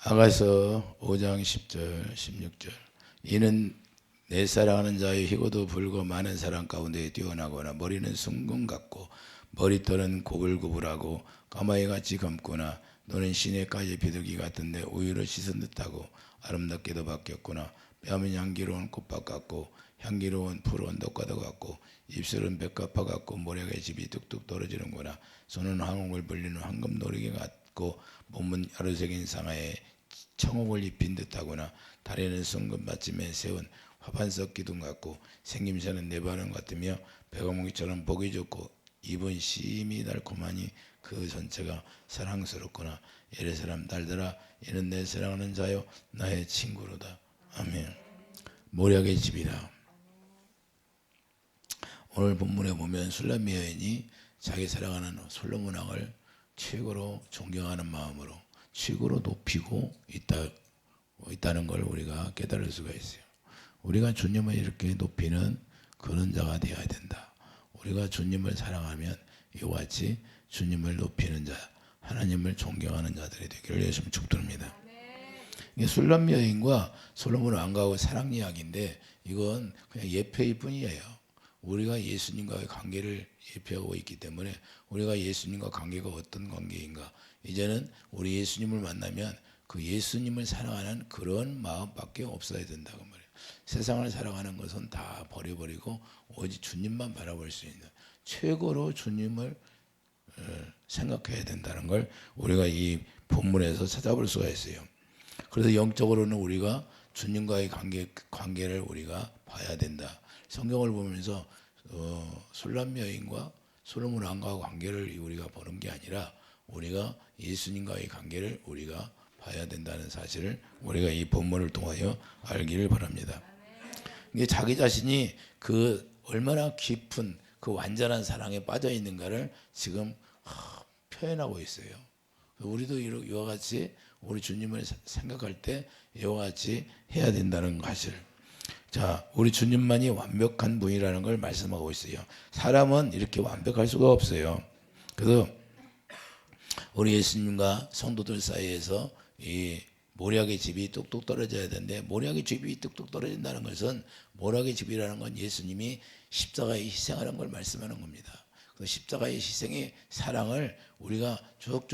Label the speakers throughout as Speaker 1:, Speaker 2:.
Speaker 1: 아가서 5장 10절 16절 이는 내 사랑하는 자의 희고도 불고 많은 사랑 가운데 뛰어나거나 머리는 숭금 같고 머리털은 고불고불하고 까마귀같이 검구나 너는 시내까지 비둘기 같은데 우유를 씻은 듯하고 아름답게도 바뀌었구나. 뺨은 향기로운 꽃밭 같고 향기로운 푸른 독과도 같고 입술은 백합화 같고 모략의 집이 뚝뚝 떨어지는구나. 손은 황홍을 불리는 황금 노리개 같고 몸은 야루색인 상하에 청옥을 입힌 듯하구나. 다리는 숭금 받침에 세운 화판석 기둥 같고 생김새는 네바람 같으며 백어몽이처럼 보기 좋고 입은 심이 달콤하니 그 전체가 사랑스럽구나. 예레사람 달들아 이는 내 사랑하는 자요 나의 친구로다. 아멘. 모략의 집이라. 오늘 본문에 보면 술람미 여인이 자기 사랑하는 솔로몬 왕을 최고로 존경하는 마음으로 최고로 높이고 있다는 걸 우리가 깨달을 수가 있어요. 우리가 주님을 이렇게 높이는 그런 자가 되어야 된다. 우리가 주님을 사랑하면 이와 같이 주님을 높이는 자, 하나님을 존경하는 자들이 되기를 예수님 축복드립니다. 이게 술람미 여인과 솔로몬 왕가의 사랑 이야기인데 이건 그냥 예표일 뿐이에요. 우리가 예수님과의 관계를 예표하고 있기 때문에 우리가 예수님과 관계가 어떤 관계인가, 이제는 우리 예수님을 만나면 그 예수님을 사랑하는 그런 마음밖에 없어야 된다고 말해요. 세상을 사랑하는 것은 다 버려버리고 오직 주님만 바라볼 수 있는, 최고로 주님을 생각해야 된다는 걸 우리가 이 본문에서 찾아볼 수가 있어요. 그래서 영적으로는 우리가 주님과의 관계를 우리가 봐야 된다. 성경을 보면서 술람미 여인과 솔로몬 왕과의 관계를 우리가 보는 게 아니라 우리가 예수님과의 관계를 우리가 봐야 된다는 사실을 우리가 이 본문을 통하여 알기를 바랍니다. 이게 자기 자신이 그 얼마나 깊은 그 완전한 사랑에 빠져 있는가를 지금 표현하고 있어요. 우리도 이와 같이 우리 주님을 생각할 때 이와 같이 해야 된다는 사실. 자, 우리 주님만이 완벽한 분이라는 걸 말씀하고 있어요. 사람은 이렇게 완벽할 수가 없어요. 그래서 우리 예수님과 성도들 사이에서 이 모략의 집이 뚝뚝 떨어져야 되는데, 모략의 집이 뚝뚝 떨어진다는 것은, 모략의 집이라는 건 예수님이 십자가에 희생하는 걸 말씀하는 겁니다. 그 십자가의 희생의 사랑을 우리가 쭉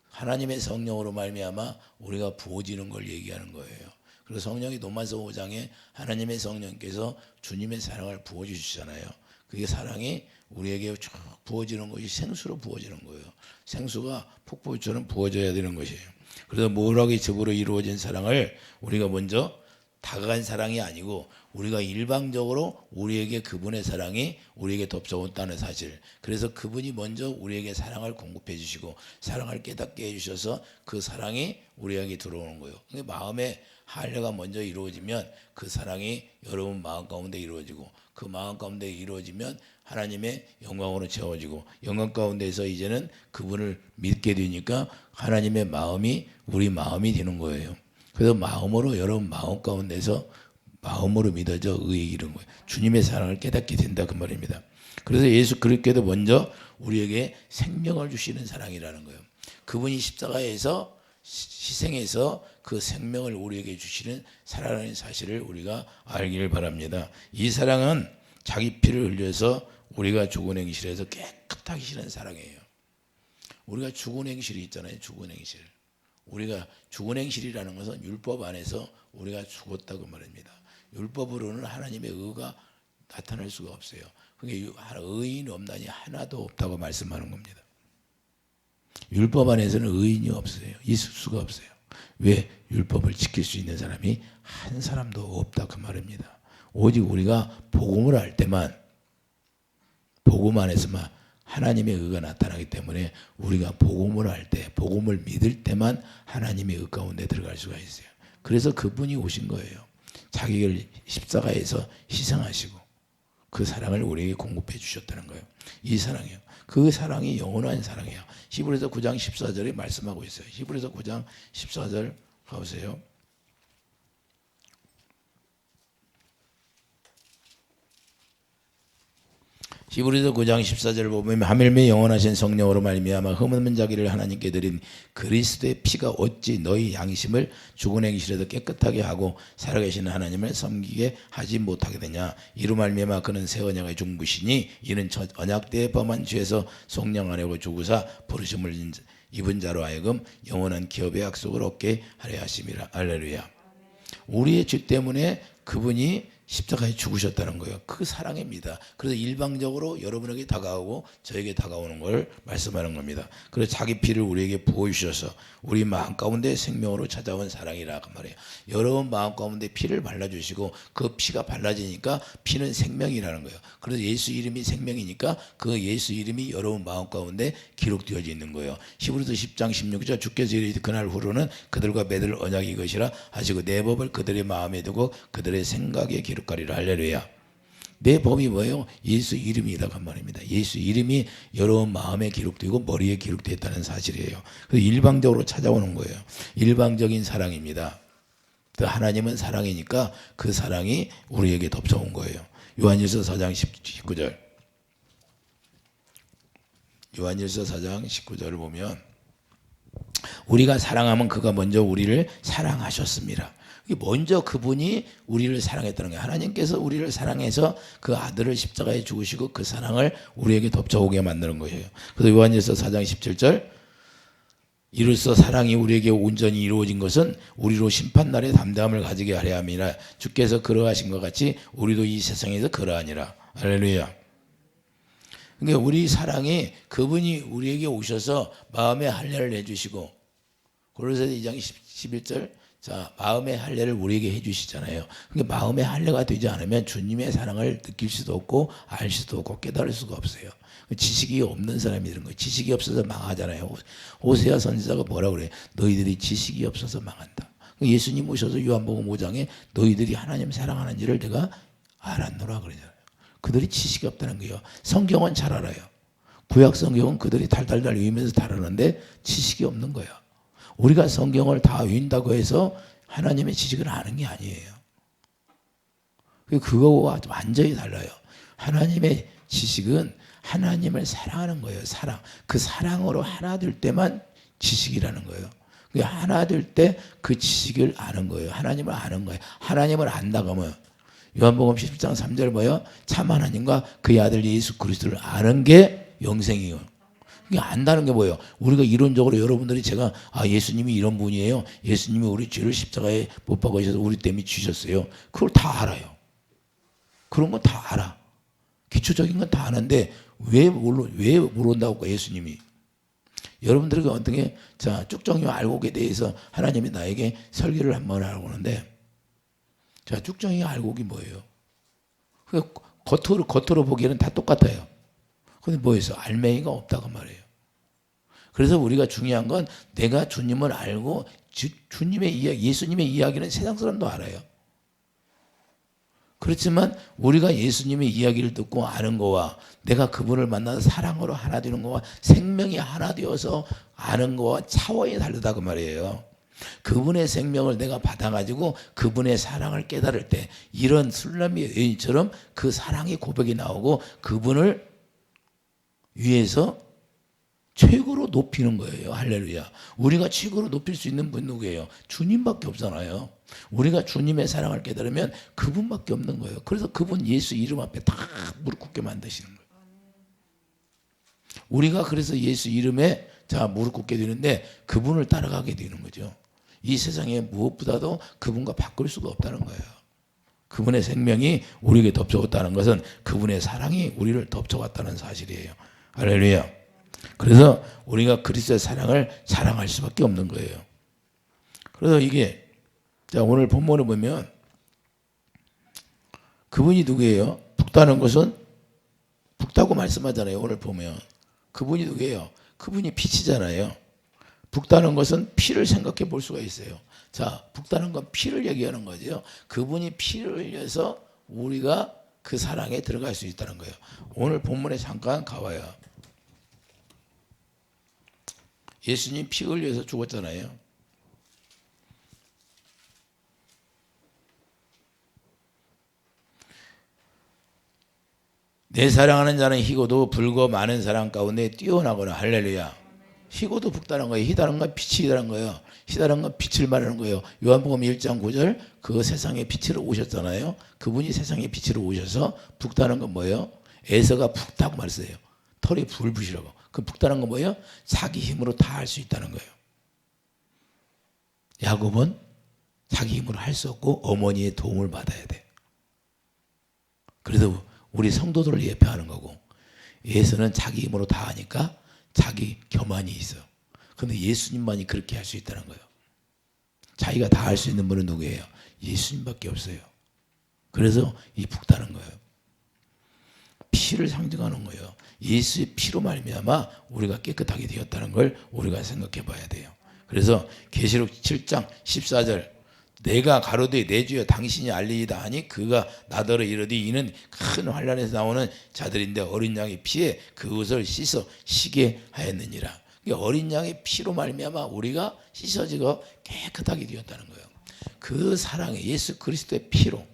Speaker 1: 하나님의 성령으로 말미암아 우리가 부어지는 걸 얘기하는 거예요. 그래서 성령이 로마서 5장에 하나님의 성령께서 주님의 사랑을 부어주시잖아요. 그게 사랑이 우리에게 쭉 부어지는 것이 생수로 부어지는 거예요. 생수가 폭포처럼 부어져야 되는 것이에요. 그래서 모략의 집으로 이루어진 사랑을 우리가 먼저 다가간 사랑이 아니고 우리가 일방적으로 우리에게 그분의 사랑이 우리에게 덮쳐온다는 사실. 그래서 그분이 먼저 우리에게 사랑을 공급해 주시고 사랑을 깨닫게 해주셔서 그 사랑이 우리에게 들어오는 거예요. 마음의 할례가 먼저 이루어지면 그 사랑이 여러분 마음 가운데 이루어지고, 그 마음 가운데 이루어지면 하나님의 영광으로 채워지고, 영광 가운데서 이제는 그분을 믿게 되니까 하나님의 마음이 우리 마음이 되는 거예요. 그래서 마음으로, 여러분 마음 가운데서 마음으로 믿어져 의에 이른 거예요. 주님의 사랑을 깨닫게 된다 그 말입니다. 그래서 예수 그리스도도 먼저 우리에게 생명을 주시는 사랑이라는 거예요. 그분이 십자가에서 희생해서 그 생명을 우리에게 주시는 사랑하는 사실을 우리가 알기를 바랍니다. 이 사랑은 자기 피를 흘려서 우리가 죽은 행실에서 깨끗하게 하시는 사랑이에요. 우리가 죽은 행실이 있잖아요. 죽은 행실. 우리가 죽은 행실이라는 것은 율법 안에서 우리가 죽었다고 말합니다. 율법으로는 하나님의 의가 나타날 수가 없어요. 그러니까 의인이 없나니 하나도 없다고 말씀하는 겁니다. 율법 안에서는 의인이 없어요. 있을 수가 없어요. 왜? 율법을 지킬 수 있는 사람이 한 사람도 없다 그 말입니다. 오직 우리가 복음을 알 때만, 복음 안에서만 하나님의 의가 나타나기 때문에 우리가 복음을 알 때, 복음을 믿을 때만 하나님의 의 가운데 들어갈 수가 있어요. 그래서 그분이 오신 거예요. 자기를 십자가에서 희생하시고 그 사랑을 우리에게 공급해 주셨다는 거예요. 이 사랑이요. 그 사랑이 영원한 사랑이에요. 히브리서 9장 14절에 말씀하고 있어요. 히브리서 9장 14절 가보세요. 히브리서 9장 14절 보면 하물며 영원하신 성령으로 말미암아 흠없는 자기를 하나님께 드린 그리스도의 피가 어찌 너희 양심을 죽은 행실에서 깨끗하게 하고 살아계시는 하나님을 섬기게 하지 못하게 되냐. 이로 말미암아 그는 새 언약의 중부시니 이는 첫 언약 때에 범한 죄에서 속량 안에고 죽으사 부르심을 입은 자로 하여금 영원한 기업의 약속을 얻게 하려 하심이라. 할렐루야. 우리의 죄 때문에 그분이 십자가에 죽으셨다는 거예요. 그 사랑입니다. 그래서 일방적으로 여러분에게 다가오고 저에게 다가오는 걸 말씀하는 겁니다. 그래서 자기 피를 우리에게 부어주셔서 우리 마음 가운데 생명으로 찾아온 사랑이라 그 말이에요. 여러분 마음 가운데 피를 발라주시고 그 피가 발라지니까 피는 생명이라는 거예요. 그래서 예수 이름이 생명이니까 그 예수 이름이 여러분 마음 가운데 기록되어져 있는 거예요. 히브리서 10장 16절 주께서 이르시되 그날 후로는 그들과 맺을 언약이 이것이라 하시고 내 법을 그들의 마음에 두고 그들의 생각에 기록하리라. 할렐루야. 내 법이 뭐예요? 예수 이름이다 그 말입니다. 예수 이름이 여러분 마음에 기록되고 머리에 기록되었다는 사실이에요. 그래서 일방적으로 찾아오는 거예요. 일방적인 사랑입니다. 하나님은 사랑이니까 그 사랑이 우리에게 덮쳐온 거예요. 요한일서 4장 19절. 요한일서 4장 19절을 보면 우리가 사랑하면 그가 먼저 우리를 사랑하셨습니다. 먼저 그분이 우리를 사랑했다는 거예요. 하나님께서 우리를 사랑해서 그 아들을 십자가에 죽으시고 그 사랑을 우리에게 덮쳐오게 만드는 거예요. 그래서 요한일서 4장 17절 이로써 사랑이 우리에게 온전히 이루어진 것은 우리로 심판날에 담대함을 가지게 하려 함이라. 주께서 그러하신 것 같이 우리도 이 세상에서 그러하니라. 할렐루야. 그러니까 우리 사랑이 그분이 우리에게 오셔서 마음의 할례를 해주시고 고린도서 2장 11절 자, 마음의 할례를 우리에게 해주시잖아요. 그러니까 마음의 할례가 되지 않으면 주님의 사랑을 느낄 수도 없고 알 수도 없고 깨달을 수가 없어요. 지식이 없는 사람이 이런 거예요. 지식이 없어서 망하잖아요. 호세아 선지자가 뭐라고 그래요? 너희들이 지식이 없어서 망한다. 예수님 오셔서 요한복음 5장에 너희들이 하나님 사랑하는지를 내가 알았노라 그러잖아요. 그들이 지식이 없다는 거예요. 성경은 잘 알아요. 구약 성경은 그들이 달달달 외우면서 잘 아는데 지식이 없는 거예요. 우리가 성경을 다 외운다고 해서 하나님의 지식을 아는 게 아니에요. 그거와 완전히 달라요. 하나님의 지식은 하나님을 사랑하는 거예요. 사랑. 그 사랑으로 하나 될 때만 지식이라는 거예요. 하나 될 때 그 지식을 아는 거예요. 하나님을 아는 거예요. 하나님을 안다고 하면 요한복음 17장 3절 뭐예요? 참 하나님과 그의 아들 예수 그리스도를 아는 게 영생이에요. 안다는 게 뭐예요? 우리가 이론적으로 여러분들이 제가 예수님이 이런 분이에요. 예수님이 우리 죄를 십자가에 못 박으셔서 우리 때문에 주셨어요. 그걸 다 알아요. 그런 건 다 알아. 기초적인 건 다 아는데 왜 모른다고 예수님이. 여러분들에게 어떻게 자 쭉정이 알곡에 대해서 하나님이 나에게 설교를 한번 하라고 하는데 자 쭉정이 알곡이 뭐예요? 겉으로 보기에는 다 똑같아요. 근데 뭐였어? 알맹이가 없다고 말해요. 그래서 우리가 중요한 건 내가 주님을 알고 주님의 이야기, 예수님의 이야기는 세상 사람도 알아요. 그렇지만 우리가 예수님의 이야기를 듣고 아는 거와 내가 그분을 만나서 사랑으로 하나 되는 거와 생명이 하나 되어서 아는 거와 차원이 다르다고 말이에요. 그분의 생명을 내가 받아가지고 그분의 사랑을 깨달을 때 이런 술람의 여인처럼 그 사랑의 고백이 나오고 그분을 위해서 최고로 높이는 거예요. 할렐루야. 우리가 최고로 높일 수 있는 분 누구예요? 주님밖에 없잖아요. 우리가 주님의 사랑을 깨달으면 그분밖에 없는 거예요. 그래서 그분 예수 이름 앞에 다 무릎 꿇게 만드시는 거예요. 우리가 그래서 예수 이름에 자 무릎 꿇게 되는데 그분을 따라가게 되는 거죠. 이 세상에 무엇보다도 그분과 바꿀 수가 없다는 거예요. 그분의 생명이 우리에게 덮쳐왔다는 것은 그분의 사랑이 우리를 덮쳐왔다는 사실이에요. 할렐루야. 그래서 우리가 그리스도의 사랑을 사랑할 수밖에 없는 거예요. 그래서 이게 자 오늘 본문을 보면 그분이 누구예요? 붓다는 것은 붓다고 말씀하잖아요. 오늘 보면 그분이 누구예요? 그분이 빛이잖아요. 붓다는 것은 피를 생각해 볼 수가 있어요. 자, 붓다는 건 피를 얘기하는 거죠. 그분이 피를 흘려서 우리가 그 사랑에 들어갈 수 있다는 거예요. 오늘 본문에 잠깐 가봐요. 예수님 피 흘려서 죽었잖아요. 내 사랑하는 자는 희고도 불고 많은 사랑 가운데 뛰어나거나. 할렐루야. 희고도 붓다는 거예요. 희다는 건 빛이 다는 거예요. 희다는 건 빛을 말하는 거예요. 요한복음 1장 9절 그 세상에 빛으로 오셨잖아요. 그분이 세상에 빛으로 오셔서 붓다는 건 뭐예요? 에서가 붓다고 말했어요. 털이 불붙이라고. 그 붓다는 건 뭐예요? 자기 힘으로 다 할 수 있다는 거예요. 야곱은 자기 힘으로 할 수 없고 어머니의 도움을 받아야 돼. 그래서 우리 성도들을 예표하는 거고, 에서는 자기 힘으로 다 하니까 자기 교만이 있어. 그런데 예수님만이 그렇게 할 수 있다는 거예요. 자기가 다 할 수 있는 분은 누구예요? 예수님밖에 없어요. 그래서 이 붓다는 거예요. 피를 상징하는 거예요. 예수의 피로 말미암아 우리가 깨끗하게 되었다는 걸 우리가 생각해 봐야 돼요. 그래서 계시록 7장 14절 내가 가로되 내 주여 당신이 알리이다 하니 그가 나더러 이르되 이는 큰 환난에서 나오는 자들인데 어린 양의 피에 그 옷을 씻어 시게 하였느니라. 어린 양의 피로 말미암아 우리가 씻어지고 깨끗하게 되었다는 거예요. 그 사랑의 예수 그리스도의 피로.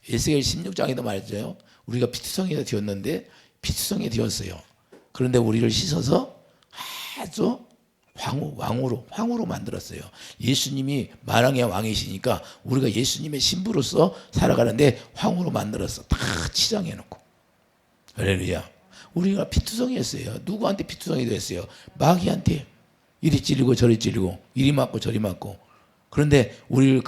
Speaker 1: 에스겔 16장에도 말했죠. 우리가 피투성이가 되었는데 피투성이 되었어요. 그런데 우리를 씻어서 아주 왕으로 만들었어요. 예수님이 만왕의 왕이시니까 우리가 예수님의 신부로서 살아가는데 왕으로 만들었어. 다 치장해놓고. 할렐루야. 우리가 피투성이었어요. 누구한테 피투성이 됐어요? 마귀한테. 이리 찔리고 저리 찔리고 이리 맞고 저리 맞고. 그런데 우리를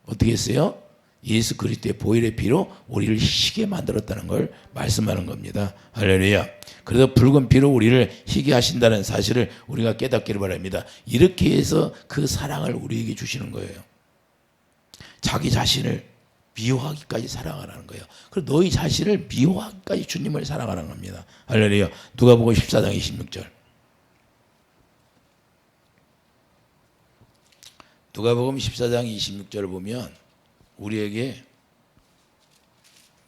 Speaker 1: 어떻게 했어요? 예수 그리스도의 보혈의 피로 우리를 희게 만들었다는 걸 말씀하는 겁니다. 할렐루야. 그래서 붉은 피로 우리를 희게 하신다는 사실을 우리가 깨닫기를 바랍니다. 이렇게 해서 그 사랑을 우리에게 주시는 거예요. 자기 자신을 미워하기까지 사랑하라는 거예요. 그리고 너희 자신을 미워하기까지 주님을 사랑하라는 겁니다. 할렐루야. 누가복음 14장 26절. 누가복음 14장 26절을 보면 우리에게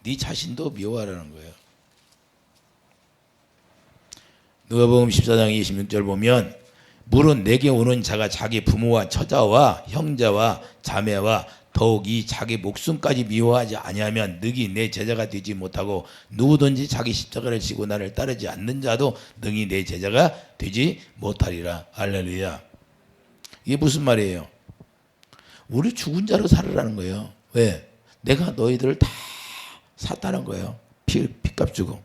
Speaker 1: 네 자신도 미워하라는 거예요. 누가복음 14장 26절 보면 물은 내게 오는 자가 자기 부모와 처자와 형제와 자매와 더욱이 자기 목숨까지 미워하지 아니하면 능히 내 제자가 되지 못하고 누구든지 자기 십자가를 지고 나를 따르지 않는 자도 능히 내 제자가 되지 못하리라. 할렐루야. 이게 무슨 말이에요? 우리 죽은 자로 살으라는 거예요. 왜? 내가 너희들을 다 샀다는 거예요. 피값 주고.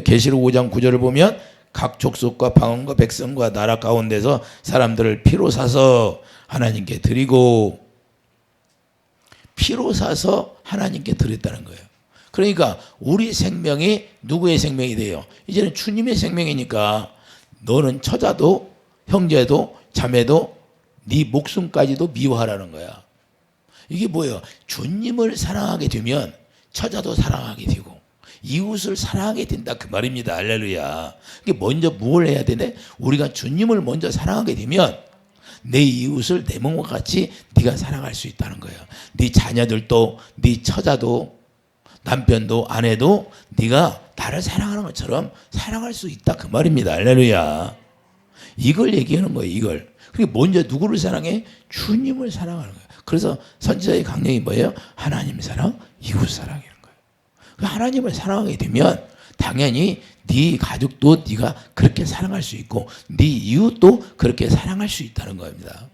Speaker 1: 계시록 5장 9절을 보면 각 족속과 방언과 백성과 나라 가운데서 사람들을 피로 사서 하나님께 드리고, 피로 사서 하나님께 드렸다는 거예요. 그러니까 우리 생명이 누구의 생명이 돼요? 이제는 주님의 생명이니까 너는 처자도 형제도 자매도 네 목숨까지도 미워하라는 거야. 이게 뭐예요? 주님을 사랑하게 되면 처자도 사랑하게 되고 이웃을 사랑하게 된다 그 말입니다. 할렐루야. 이게 먼저 뭘 해야 되네? 우리가 주님을 먼저 사랑하게 되면 내 이웃을 내 몸과 같이 네가 사랑할 수 있다는 거예요. 네 자녀들도 네 처자도 남편도 아내도 네가 나를 사랑하는 것처럼 사랑할 수 있다 그 말입니다. 할렐루야. 이걸 얘기하는 거예요. 이걸. 그리고 먼저 누구를 사랑해? 주님을 사랑하는 거예요. 그래서 선지자의 강령이 뭐예요? 하나님 사랑, 이웃 사랑이라는 거예요. 하나님을 사랑하게 되면 당연히 네 가족도 네가 그렇게 사랑할 수 있고 네 이웃도 그렇게 사랑할 수 있다는 겁니다.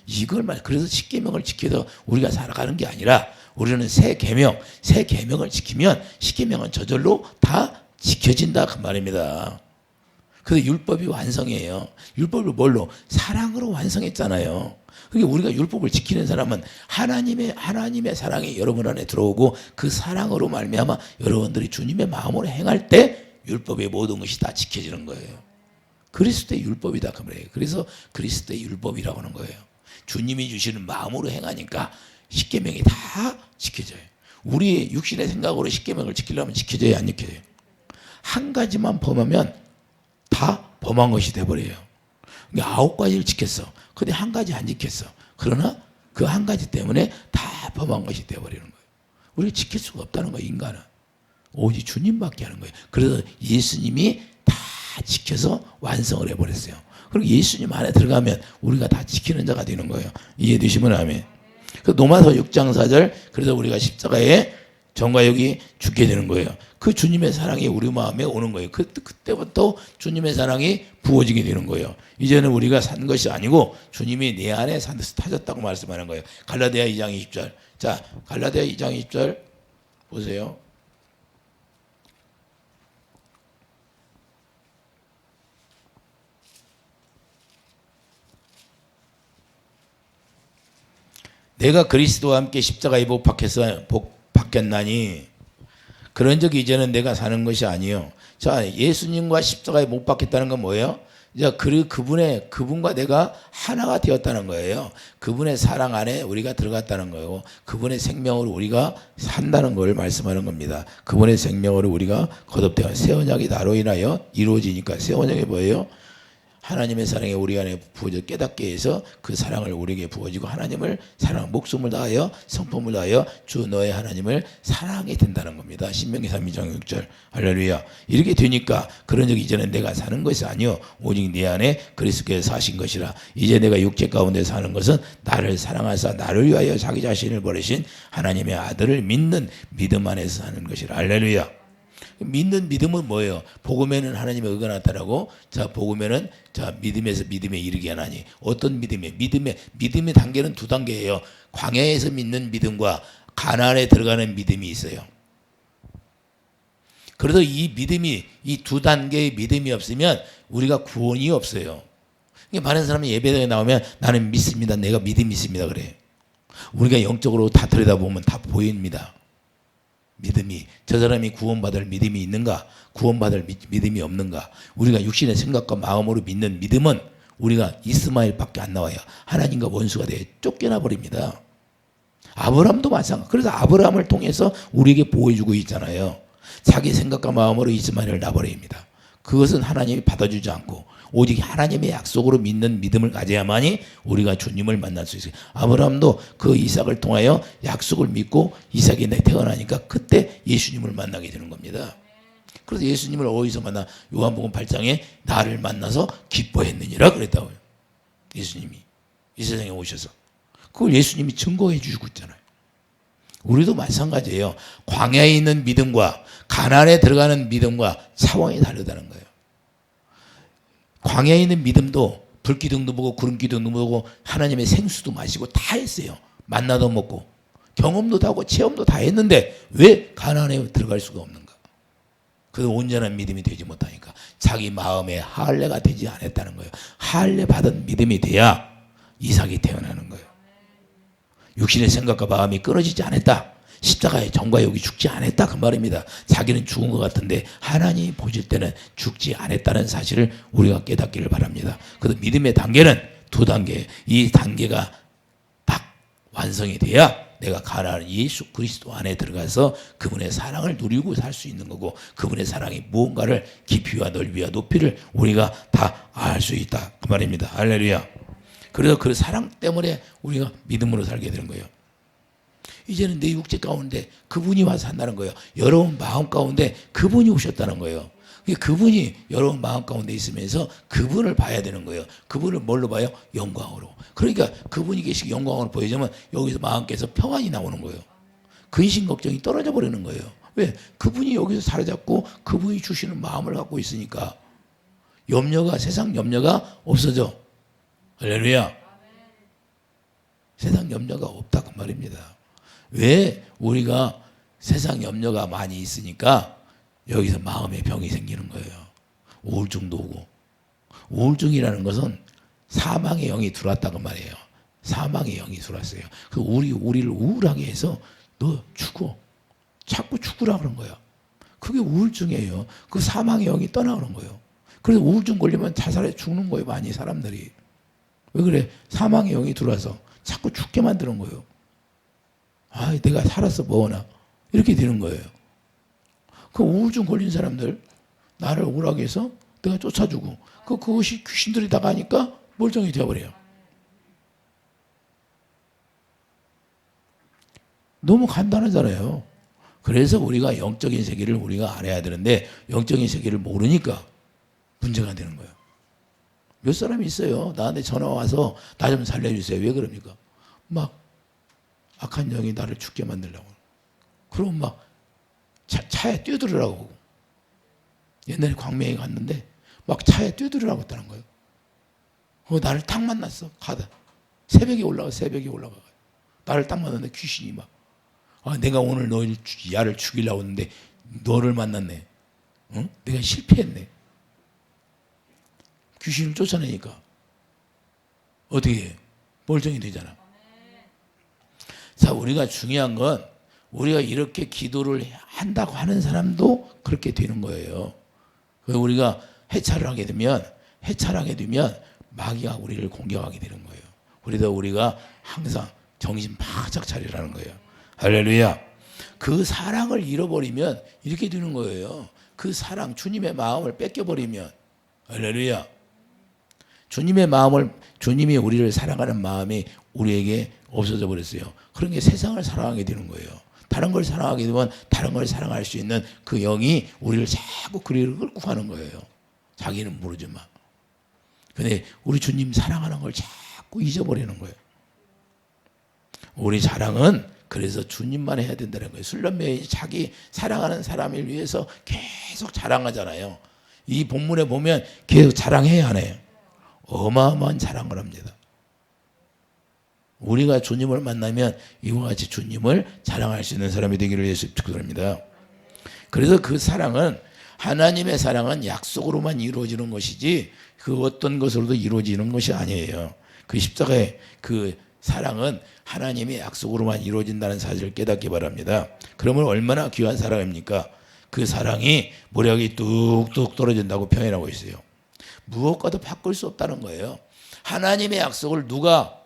Speaker 1: 이걸 그래서 십계명을 지켜서 우리가 살아가는 게 아니라 우리는 새 계명을 지키면 십계명은 저절로 다 지켜진다 그 말입니다. 그래서 율법이 완성이에요. 율법을 뭘로? 사랑으로 완성했잖아요. 그러니까 우리가 율법을 지키는 사람은 하나님의 사랑이 여러분 안에 들어오고 그 사랑으로 말미암아 여러분들이 주님의 마음으로 행할 때 율법의 모든 것이 다 지켜지는 거예요. 그리스도의 율법이다 그 말이에요. 그래서 그리스도의 율법이라고 하는 거예요. 주님이 주시는 마음으로 행하니까 십계명이 다 지켜져요. 우리의 육신의 생각으로 십계명을 지키려면 지켜져야 안 지켜져요. 한 가지만 범하면 다 범한 것이 돼버려요. 9가지를 지켰어. 근데 한 가지 안 지켰어. 그러나 그 한 가지 때문에 다 범한 것이 돼버리는 거예요. 우리가 지킬 수가 없다는 거예요. 인간은. 오직 주님밖에 하는 거예요. 그래서 예수님이 다 지켜서 완성을 해버렸어요. 그리고 예수님 안에 들어가면 우리가 다 지키는 자가 되는 거예요. 이해되시면 아멘. 그 로마서 6장 4절 그래서 우리가 십자가에 정과욕이 죽게 되는 거예요. 그 주님의 사랑이 우리 마음에 오는 거예요. 그때부터 주님의 사랑이 부어지게 되는 거예요. 이제는 우리가 산 것이 아니고 주님이 내 안에 타졌다고 말씀하는 거예요. 갈라디아 2장 20절. 자, 갈라디아 2장 20절 보세요. 내가 그리스도와 함께 십자가에 못 박혔나니 그런 적이 이제는 내가 사는 것이 아니요. 자, 예수님과 십자가에 못 박혔다는 건 뭐예요? 이제 그분과 내가 하나가 되었다는 거예요. 그분의 사랑 안에 우리가 들어갔다는 거예요. 그분의 생명으로 우리가 산다는 걸 말씀하는 겁니다. 그분의 생명으로 우리가 거듭되어 새 언약이 나로 인하여 이루어지니까 새 언약이 뭐예요? 하나님의 사랑이 우리 안에 부어져 깨닫게 해서 그 사랑을 우리에게 부어지고 하나님을 사랑 목숨을 다하여 성품을 다하여 주 너의 하나님을 사랑하게 된다는 겁니다. 신명기 3장 6절 할렐루야. 이렇게 되니까 그런 적이 이제는 내가 사는 것이 아니요 오직 내 안에 그리스도께서 사신 것이라. 이제 내가 육체 가운데 사는 것은 나를 사랑하사 나를 위하여 자기 자신을 버리신 하나님의 아들을 믿는 믿음 안에서 사는 것이라. 할렐루야. 믿는 믿음은 뭐예요? 복음에는 하나님의 의가 나타나고, 자, 복음에는 자 믿음에서 믿음에 이르게 하나니. 어떤 믿음이에요? 믿음의 단계는 두 단계예요. 광야에서 믿는 믿음과 가나안에 들어가는 믿음이 있어요. 그래서 이 믿음이 이 두 단계의 믿음이 없으면 우리가 구원이 없어요. 많은 사람이 예배당에 나오면 나는 믿습니다. 내가 믿음이 있습니다. 그래. 우리가 영적으로 다 들여다보면 다 보입니다. 믿음이 저 사람이 구원받을 믿음이 있는가, 구원받을 믿음이 없는가. 우리가 육신의 생각과 마음으로 믿는 믿음은 우리가 이스마엘밖에 안 나와요. 하나님과 원수가 되어 쫓겨나 버립니다. 아브라함도 마찬가지. 그래서 아브라함을 통해서 우리에게 보여주고 있잖아요. 자기 생각과 마음으로 이스마엘을 놔버립니다. 그것은 하나님이 받아주지 않고 오직 하나님의 약속으로 믿는 믿음을 가져야만이 우리가 주님을 만날 수 있어요. 아브라함도 그 이삭을 통하여 약속을 믿고 이삭이 태어나니까 그때 예수님을 만나게 되는 겁니다. 그래서 예수님을 어디서 만나? 요한복음 8장에 나를 만나서 기뻐했느니라 그랬다고요. 예수님이 이 세상에 오셔서 그걸 예수님이 증거해 주시고 있잖아요. 우리도 마찬가지예요. 광야에 있는 믿음과 가나안에 들어가는 믿음과 차원이 다르다는 거예요. 광야에 있는 믿음도 불기둥도 보고 구름기둥도 보고 하나님의 생수도 마시고 다 했어요. 만나도 먹고 경험도 다 하고 체험도 다 했는데 왜 가나안에 들어갈 수가 없는가? 그 온전한 믿음이 되지 못하니까 자기 마음에 할례가 되지 않았다는 거예요. 할례 받은 믿음이 돼야 이삭이 태어나는 거예요. 육신의 생각과 마음이 끊어지지 않았다. 십자가의 정과욕이 죽지 않았다 그 말입니다. 자기는 죽은 것 같은데 하나님이 보실 때는 죽지 않았다는 사실을 우리가 깨닫기를 바랍니다. 그래서 믿음의 단계는 두 단계. 이 단계가 딱 완성이 돼야 내가 가나안 예수 그리스도 안에 들어가서 그분의 사랑을 누리고 살 수 있는 거고, 그분의 사랑이 무언가를 깊이와 넓이와 높이를 우리가 다 알 수 있다 그 말입니다. 할렐루야. 그래서 그 사랑 때문에 우리가 믿음으로 살게 되는 거예요. 이제는 내 육체 가운데 그분이 와서 산다는 거예요. 여러분 마음 가운데 그분이 오셨다는 거예요. 그분이 여러분 마음 가운데 있으면서 그분을 봐야 되는 거예요. 그분을 뭘로 봐요? 영광으로. 그러니까 그분이 계시기 영광으로 보여주면 여기서 마음께서 평안이 나오는 거예요. 근심 걱정이 떨어져 버리는 거예요. 왜? 그분이 여기서 사로잡고 그분이 주시는 마음을 갖고 있으니까 염려가, 세상 염려가 없어져. 할렐루야. 세상 염려가 없다 그 말입니다. 왜? 우리가 세상 염려가 많이 있으니까 여기서 마음의 병이 생기는 거예요. 우울증도 오고. 우울증이라는 것은 사망의 영이 들어왔다고 말이에요. 사망의 영이 들어왔어요. 그 우리를 우울하게 해서 너 죽어. 자꾸 죽으라 그런 거야. 그게 우울증이에요. 그 사망의 영이 떠나오는 거예요. 그래서 우울증 걸리면 자살해 죽는 거예요. 많이 사람들이. 왜 그래? 사망의 영이 들어와서 자꾸 죽게 만드는 거예요. 아, 내가 살았어 뭐하나 이렇게 되는 거예요. 그 우울증 걸린 사람들 나를 우울하게 해서 내가 쫓아주고 그것이 귀신들이 다가니까 멀쩡히 되어버려요. 너무 간단하잖아요. 그래서 우리가 영적인 세계를 우리가 알아야 되는데 영적인 세계를 모르니까 문제가 되는 거예요. 몇 사람이 있어요. 나한테 전화 와서 나 좀 살려주세요. 왜 그럽니까? 막 악한 영이 나를 죽게 만들려고. 그럼 막 차에 뛰어들으라고. 옛날에 광명에 갔는데 막 차에 뛰어들으라고 했다는 거예요. 나를 딱 만났어. 가다. 새벽에 올라가. 나를 딱 만났는데 귀신이 막 내가 오늘 너를 야를 죽이려고 했는데 너를 만났네. 내가 실패했네. 귀신을 쫓아내니까 어떻게 해? 멀쩡히 되잖아. 자, 우리가 중요한 건 우리가 이렇게 기도를 한다고 하는 사람도 그렇게 되는 거예요. 우리가 해찰을 하게 되면 마귀가 우리를 공격하게 되는 거예요. 그래도 우리가 항상 정신 바짝 차리라는 거예요. 할렐루야. 그 사랑을 잃어버리면 이렇게 되는 거예요. 그 사랑, 주님의 마음을 뺏겨버리면, 할렐루야. 주님이 우리를 사랑하는 마음이 우리에게 없어져 버렸어요. 그런 게 세상을 사랑하게 되는 거예요. 다른 걸 사랑하게 되면 다른 걸 사랑할 수 있는 그 영이 우리를 자꾸 그리로 끌고 가는 거예요. 자기는 모르지만. 근데 우리 주님 사랑하는 걸 자꾸 잊어버리는 거예요. 우리 자랑은 그래서 주님만 해야 된다는 거예요. 술련매이 자기 사랑하는 사람을 위해서 계속 자랑하잖아요. 이 본문에 보면 계속 자랑해야 하네요. 어마어마한 자랑을 합니다. 우리가 주님을 만나면 이와 같이 주님을 자랑할 수 있는 사람이 되기를 예수 축복합니다. 그래서 그 사랑은 하나님의 사랑은 약속으로만 이루어지는 것이지 그 어떤 것으로도 이루어지는 것이 아니에요. 그 십자가의 그 사랑은 하나님의 약속으로만 이루어진다는 사실을 깨닫기 바랍니다. 그러면 얼마나 귀한 사랑입니까? 그 사랑이 모략이 뚝뚝 떨어진다고 표현하고 있어요. 무엇과도 바꿀 수 없다는 거예요. 하나님의 약속을 누가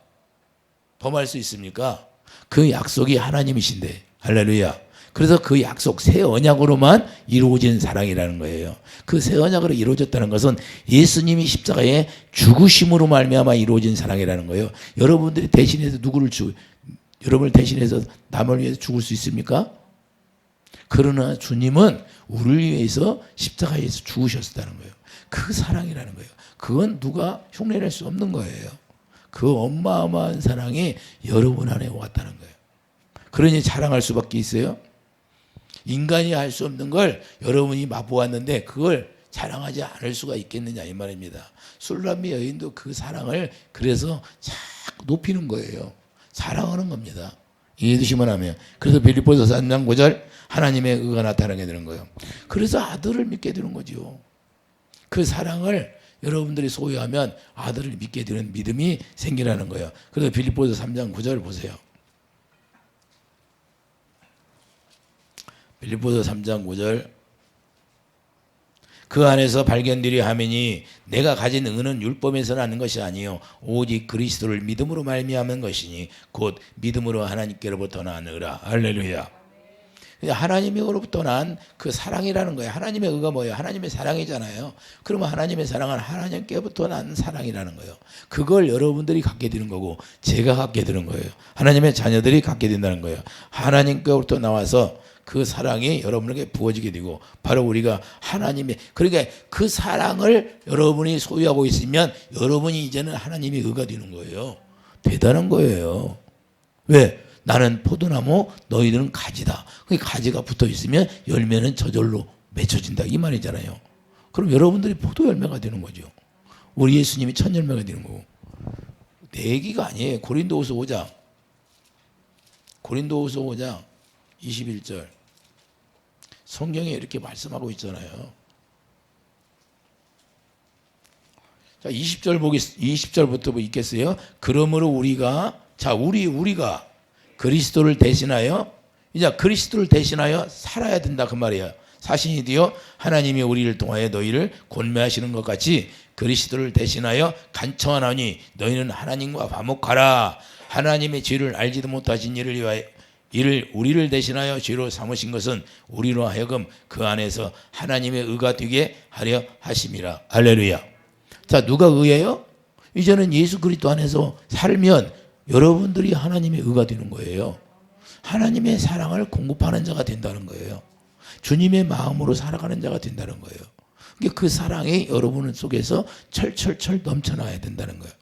Speaker 1: 범할 수 있습니까? 그 약속이 하나님이신데. 할렐루야. 그래서 그 약속 새 언약으로만 이루어진 사랑이라는 거예요. 그 새 언약으로 이루어졌다는 것은 예수님이 십자가에 죽으심으로 말미암아 이루어진 사랑이라는 거예요. 여러분들이 대신해서 여러분을 대신해서 남을 위해서 죽을 수 있습니까? 그러나 주님은 우리를 위해서 십자가에서 죽으셨다는 거예요. 그 사랑이라는 거예요. 그건 누가 흉내낼 수 없는 거예요. 그 어마어마한 사랑이 여러분 안에 왔다는 거예요. 그러니 자랑할 수밖에 있어요? 인간이 할 수 없는 걸 여러분이 맛보았는데 그걸 자랑하지 않을 수가 있겠느냐 이 말입니다. 술람미 여인도 그 사랑을 그래서 자꾸 높이는 거예요. 자랑하는 겁니다. 이해되시면 하면. 그래서 빌립보서 3장 9절 하나님의 의가 나타나게 되는 거예요. 그래서 아들을 믿게 되는 거죠. 그 사랑을 여러분들이 소유하면 아들을 믿게 되는 믿음이 생기라는 거예요. 그래서 빌립보서 3장 9절 보세요. 빌립보서 3장 9절 그 안에서 발견되리 하매니 내가 가진 의는 율법에서 나는 것이 아니요 오직 그리스도를 믿음으로 말미암은 것이니 곧 믿음으로 하나님께로부터 나느라. 할렐루야. 하나님으로부터 난 그 사랑이라는 거예요. 하나님의 의가 뭐예요? 하나님의 사랑이잖아요. 그러면 하나님의 사랑은 하나님께부터 난 사랑이라는 거예요. 그걸 여러분들이 갖게 되는 거고 제가 갖게 되는 거예요. 하나님의 자녀들이 갖게 된다는 거예요. 하나님께로부터 나와서 그 사랑이 여러분에게 부어지게 되고 바로 우리가 하나님의 그러니까 그 사랑을 여러분이 소유하고 있으면 여러분이 이제는 하나님의 의가 되는 거예요. 대단한 거예요. 왜? 나는 포도나무 너희들은 가지다. 그 가지가 붙어 있으면 열매는 저절로 맺혀진다 이 말이잖아요. 그럼 여러분들이 포도 열매가 되는 거죠. 우리 예수님이 첫 열매가 되는 거고. 내기가 아니에요. 고린도후서 5장 21절 성경에 이렇게 말씀하고 있잖아요. 자, 20절부터 읽겠어요. 그러므로 우리가 그리스도를 대신하여 살아야 된다 그 말이에요. 사신이 되어 하나님이 우리를 통하여 너희를 권면하시는 것 같이 그리스도를 대신하여 간청하나니 너희는 하나님과 화목하라. 하나님의 죄를 알지도 못하신 이를 위하여 우리를 대신하여 죄로 삼으신 것은 우리로 하여금 그 안에서 하나님의 의가 되게 하려 하심이라. 할렐루야. 자, 누가 의예요? 이제는 예수 그리스도 안에서 살면 여러분들이 하나님의 의가 되는 거예요. 하나님의 사랑을 공급하는 자가 된다는 거예요. 주님의 마음으로 살아가는 자가 된다는 거예요. 그러니까 그 사랑이 여러분 속에서 철철철 넘쳐나야 된다는 거예요.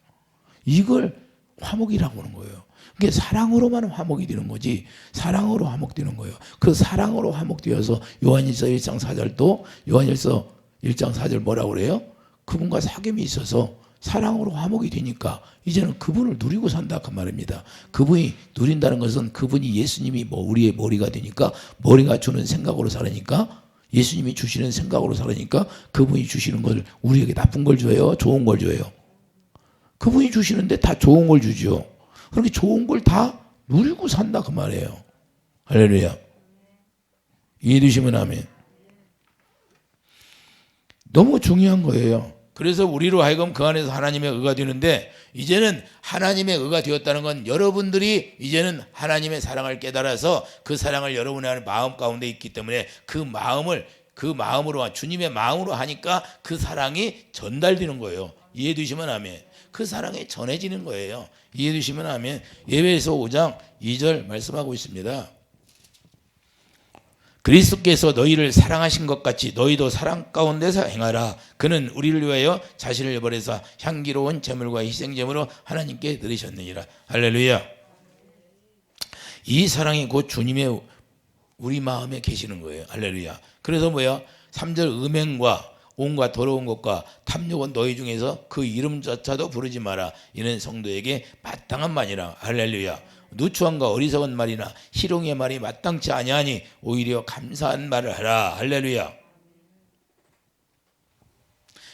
Speaker 1: 이걸 화목이라고 하는 거예요. 그러니까 사랑으로만 화목이 되는 거지. 사랑으로 화목되는 거예요. 그 사랑으로 화목되어서 요한일서 1장 4절도 요한일서 1장 4절 뭐라고 그래요? 그분과 사귐이 있어서 사랑으로 화목이 되니까 이제는 그분을 누리고 산다 그 말입니다. 그분이 누린다는 것은 그분이 예수님이 우리의 머리가 되니까 머리가 주는 생각으로 살으니까 예수님이 주시는 생각으로 살으니까 그분이 주시는 걸 우리에게 나쁜 걸 줘요? 좋은 걸 줘요? 그분이 주시는데 다 좋은 걸 주죠. 그렇게 좋은 걸 다 누리고 산다 그 말이에요. 할렐루야. 이해되시면 아멘. 너무 중요한 거예요. 그래서 우리로 하여금 그 안에서 하나님의 의가 되는데 이제는 하나님의 의가 되었다는 건 여러분들이 이제는 하나님의 사랑을 깨달아서 그 사랑을 여러분의 마음 가운데 있기 때문에 그 마음으로 주님의 마음으로 하니까 그 사랑이 전달되는 거예요. 이해되시면 아멘. 그 사랑이 전해지는 거예요. 이해되시면 아멘. 에베소 5장 2절 말씀하고 있습니다. 그리스도께서 너희를 사랑하신 것 같이 너희도 사랑 가운데서 행하라. 그는 우리를 위하여 자신을 버려서 향기로운 제물과 희생제물로 하나님께 드리셨느니라. 할렐루야. 이 사랑이 곧 주님의 우리 마음에 계시는 거예요. 할렐루야. 그래서 3절 음행과 온갖 더러운 것과 탐욕은 너희 중에서 그 이름조차도 부르지 마라. 이는 성도에게 마땅한 말이라. 할렐루야. 누추함과 어리석은 말이나 희롱의 말이 마땅치 아니하니 오히려 감사한 말을 하라. 할렐루야.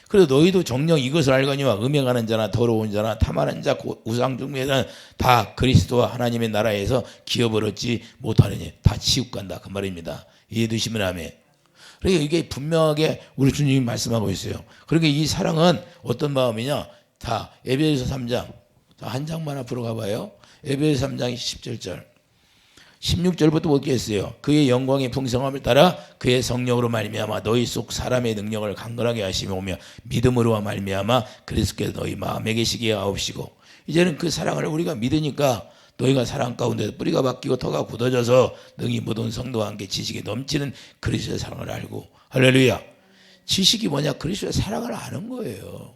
Speaker 1: 그래서 너희도 정녕 이것을 알거니와 음행하는 자나 더러운 자나 탐하는 자 우상숭배자는 다 그리스도와 하나님의 나라에서 기업을 얻지 못하느니 다 지옥 간다 그 말입니다. 이해되시면 아멘. 그러니까 이게 분명하게 우리 주님이 말씀하고 있어요. 그러니까 이 사랑은 어떤 마음이냐? 다 에베소 3장 한 장만 앞으로 가봐요. 에베소 3장 17절 16절부터 보겠어요. 그의 영광의 풍성함을 따라 그의 성령으로 말미암아 너희 속 사람의 능력을 강건하게 하시며 오며 믿음으로 말미암아 그리스도께서 너희 마음에 계시기에 하옵시고. 이제는 그 사랑을 우리가 믿으니까 너희가 사랑 가운데 뿌리가 바뀌고 터가 굳어져서 능히 모든 성도와 함께 지식이 넘치는 그리스도의 사랑을 알고. 할렐루야. 지식이 뭐냐? 그리스도의 사랑을 아는 거예요.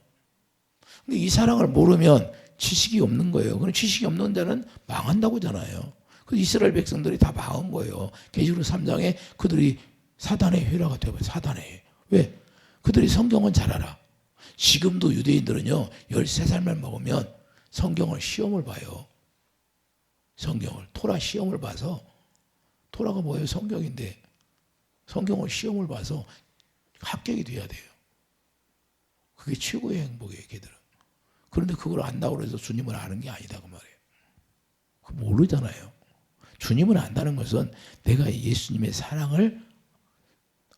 Speaker 1: 근데 이 사랑을 모르면 지식이 없는 거예요. 그럼 지식이 없는 자는 망한다고 하잖아요. 그 이스라엘 백성들이 다 망한 거예요. 계시록 3장에 그들이 사단의 회라가 되어버려요. 사단의 회. 왜? 그들이 성경은 잘 알아. 지금도 유대인들은요 13살만 먹으면 성경을 시험을 봐요. 성경을 토라 시험을 봐서 토라가 뭐예요? 성경인데 성경을 시험을 봐서 합격이 돼야 돼요. 그게 최고의 행복이에요. 걔들은. 그런데 그걸 안다고 해서 주님을 아는 게 아니다 그 말이에요. 그거 모르잖아요. 주님을 안다는 것은 내가 예수님의 사랑을